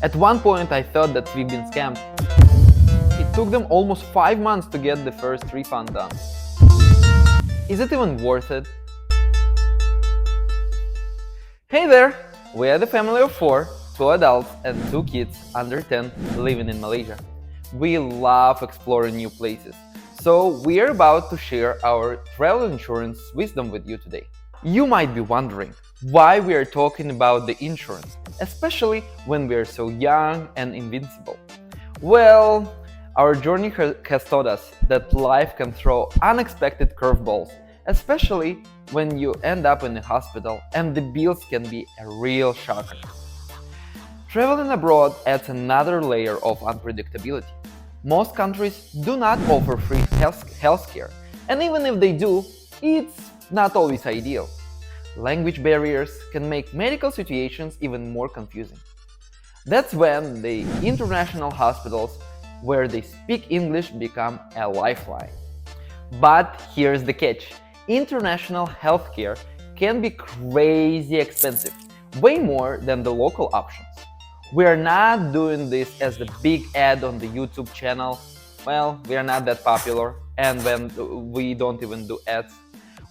At one point I thought that we've been scammed. It took them almost 5 months to get the first refund done. Is it even worth it? Hey there! We are the family of 4, 2 adults and 2 kids under 10 living in Malaysia. We love exploring new places, so we are about to share our travel insurance wisdom with you today. You might be wondering why we are talking about the insurance, especially when we are so young and invincible. Well, our journey has taught us that life can throw unexpected curveballs, especially when you end up in a hospital and the bills can be a real shocker. Traveling abroad adds another layer of unpredictability. Most countries do not offer free healthcare, and even if they do, it's not always ideal. Language barriers can make medical situations even more confusing. That's when the international hospitals where they speak English become a lifeline. But here's the catch. International healthcare can be crazy expensive, way more than the local options. We are not doing this as a big ad on the YouTube channel. Well, we are not that popular, and when we don't even do ads.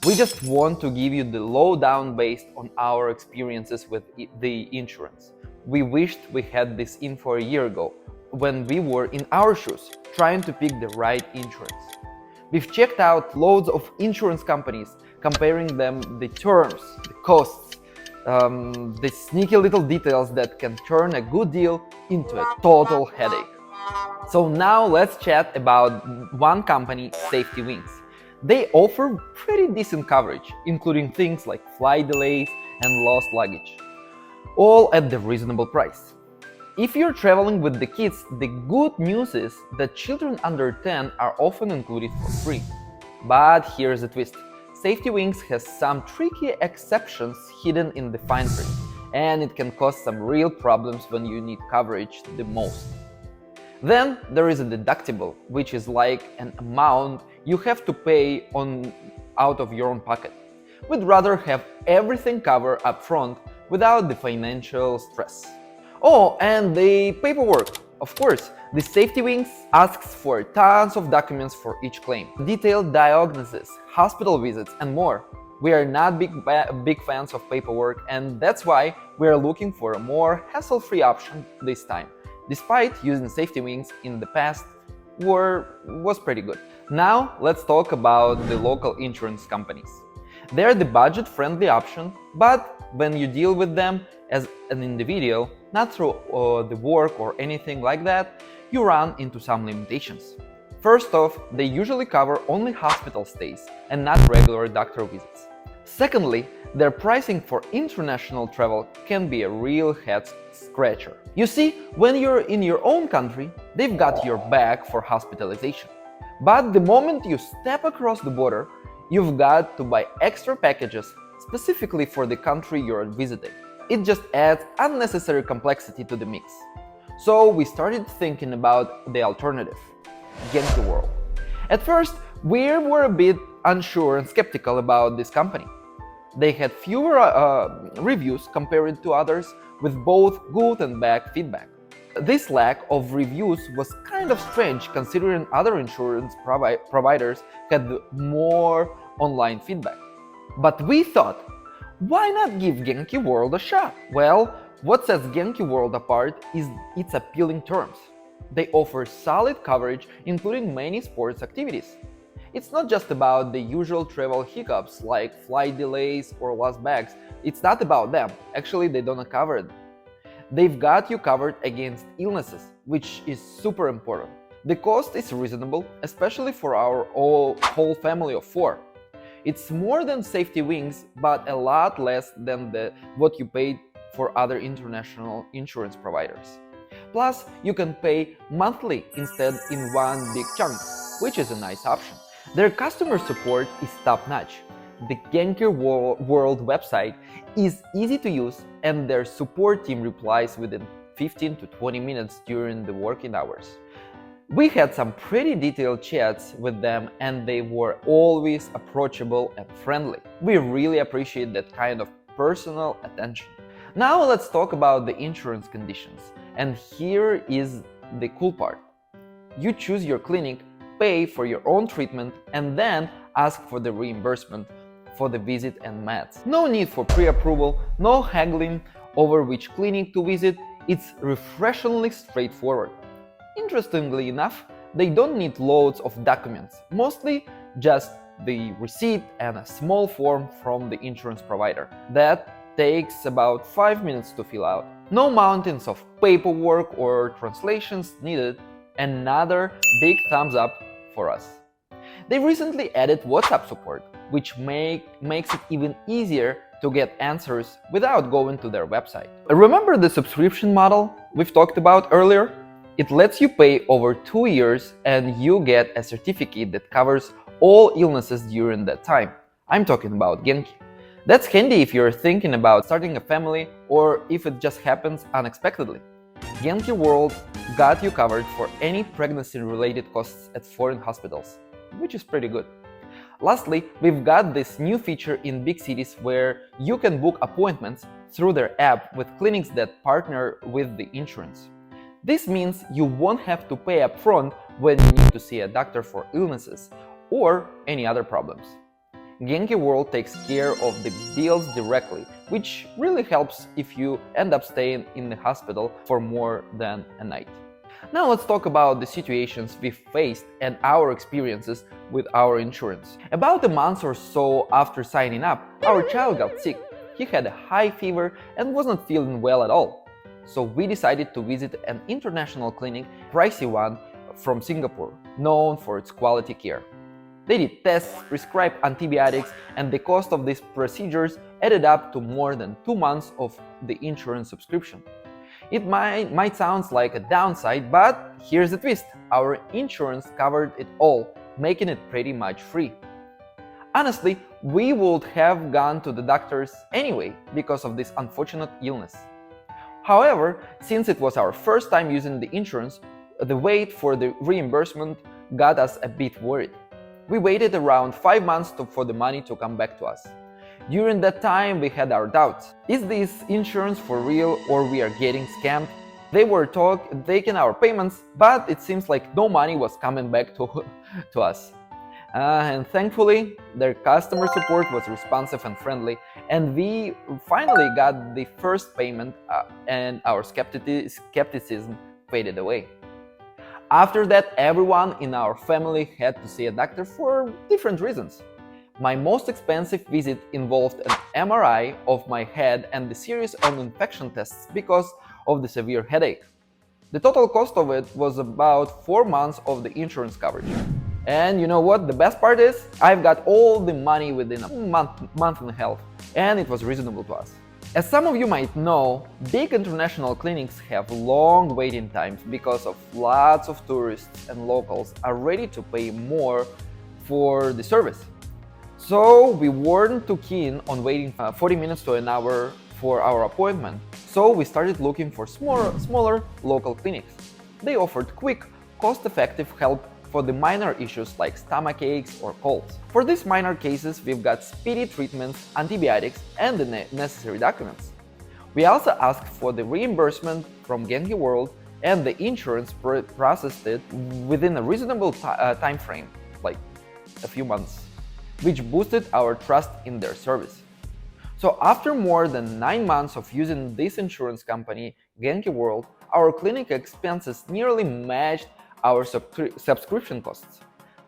We just want to give you the lowdown based on our experiences with the insurance. We wished we had this info a year ago, when we were in our shoes, trying to pick the right insurance. We've checked out loads of insurance companies, comparing them the terms, the costs, the sneaky little details that can turn a good deal into a total headache. So now let's chat about one company, Safety Wings. They offer pretty decent coverage, including things like flight delays and lost luggage, all at the reasonable price. If you're traveling with the kids, the good news is that children under 10 are often included for free. But here's the twist. Safety Wings has some tricky exceptions hidden in the fine print, and it can cause some real problems when you need coverage the most. Then there is a deductible, which is like an amount you have to pay out of your own pocket. We'd rather have everything covered up front without the financial stress. Oh, and the paperwork. Of course, the Safety Wings asks for tons of documents for each claim, detailed diagnosis, hospital visits, and more. We are not big fans of paperwork, and that's why we are looking for a more hassle-free option this time, despite using Safety Wings in the past was pretty good. Now let's talk about the local insurance companies. They're the budget-friendly option, but when you deal with them as an individual, not through the work or anything like that, you run into some limitations. First off, they usually cover only hospital stays and not regular doctor visits. Secondly, their pricing for international travel can be a real head-scratcher. You see, when you're in your own country, they've got your back for hospitalization. But the moment you step across the border, you've got to buy extra packages specifically for the country you're visiting. It just adds unnecessary complexity to the mix. So we started thinking about the alternative, Genki World. At first, we were a bit unsure and skeptical about this company. They had fewer reviews compared to others, with both good and bad feedback. This lack of reviews was kind of strange considering other insurance providers had more online feedback. But we thought, why not give Genki World a shot? Well, what sets Genki World apart is its appealing terms. They offer solid coverage, including many sports activities. It's not just about the usual travel hiccups like flight delays or lost bags. It's not about them. Actually, they don't cover them. They've got you covered against illnesses, which is super important. The cost is reasonable, especially for our whole family of 4. It's more than Safety Wings, but a lot less than what you paid for other international insurance providers. Plus, you can pay monthly instead in one big chunk, which is a nice option. Their customer support is top-notch. The Genki World website is easy to use, and their support team replies within 15 to 20 minutes during the working hours. We had some pretty detailed chats with them, and they were always approachable and friendly. We really appreciate that kind of personal attention. Now let's talk about the insurance conditions. And here is the cool part. You choose your clinic, pay for your own treatment, and then ask for the reimbursement for the visit and meds. No need for pre-approval, no haggling over which clinic to visit. It's refreshingly straightforward. Interestingly enough, they don't need loads of documents, mostly just the receipt and a small form from the insurance provider. That takes about 5 minutes to fill out. No mountains of paperwork or translations needed. Another big thumbs up for us. They recently added WhatsApp support, which makes it even easier to get answers without going to their website. Remember the subscription model we've talked about earlier? It lets you pay over 2 years and you get a certificate that covers all illnesses during that time. I'm talking about Genki. That's handy if you're thinking about starting a family or if it just happens unexpectedly. Genki World got you covered for any pregnancy-related costs at foreign hospitals, which is pretty good. Lastly, we've got this new feature in big cities where you can book appointments through their app with clinics that partner with the insurance. This means you won't have to pay upfront when you need to see a doctor for illnesses or any other problems. Genki World takes care of the bills directly, which really helps if you end up staying in the hospital for more than a night. Now let's talk about the situations we've faced and our experiences with our insurance. About a month or so after signing up, our child got sick. He had a high fever and wasn't feeling well at all. So we decided to visit an international clinic, pricey one from Singapore, known for its quality care. They did tests, prescribed antibiotics, and the cost of these procedures added up to more than 2 months of the insurance subscription. It might sound like a downside, but here's the twist. Our insurance covered it all, making it pretty much free. Honestly, we would have gone to the doctors anyway because of this unfortunate illness. However, since it was our first time using the insurance, the wait for the reimbursement got us a bit worried. We waited around 5 months for the money to come back to us. During that time, we had our doubts. Is this insurance for real or we are getting scammed? They were taking our payments, but it seems like no money was coming back to us. And thankfully, their customer support was responsive and friendly, and we finally got the first payment and our skepticism faded away. After that, everyone in our family had to see a doctor for different reasons. My most expensive visit involved an MRI of my head and a series of infection tests because of the severe headache. The total cost of it was about 4 months of the insurance coverage. And you know what? The best part is, I've got all the money within a month and a half, and it was reasonable to us. As some of you might know, big international clinics have long waiting times because of lots of tourists and locals are ready to pay more for the service. So we weren't too keen on waiting 40 minutes to an hour for our appointment, so we started looking for smaller local clinics. They offered quick, cost-effective help for the minor issues like stomach aches or colds. For these minor cases, we've got speedy treatments, antibiotics, and the necessary documents. We also asked for the reimbursement from Genki World, and the insurance processed it within a reasonable time frame, like a few months, which boosted our trust in their service. So after more than 9 months of using this insurance company, Genki World, our clinic expenses nearly matched our subscription costs.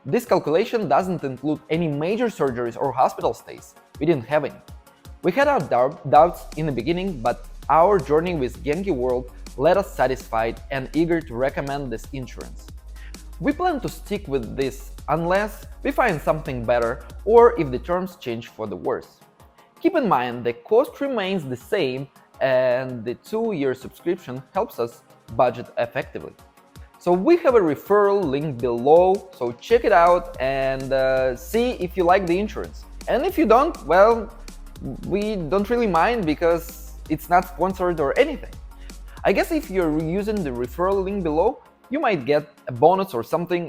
This calculation doesn't include any major surgeries or hospital stays. We didn't have any. We had our doubts in the beginning, but our journey with Genki World led us satisfied and eager to recommend this insurance. We plan to stick with this unless we find something better or if the terms change for the worse. Keep in mind the cost remains the same and the 2-year subscription helps us budget effectively. So we have a referral link below, so check it out and see if you like the insurance. And if you don't, well, we don't really mind because it's not sponsored or anything. I guess if you're using the referral link below, you might get a bonus or something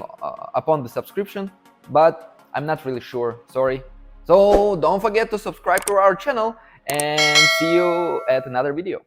upon the subscription, but I'm not really sure, sorry. So don't forget to subscribe to our channel and see you at another video.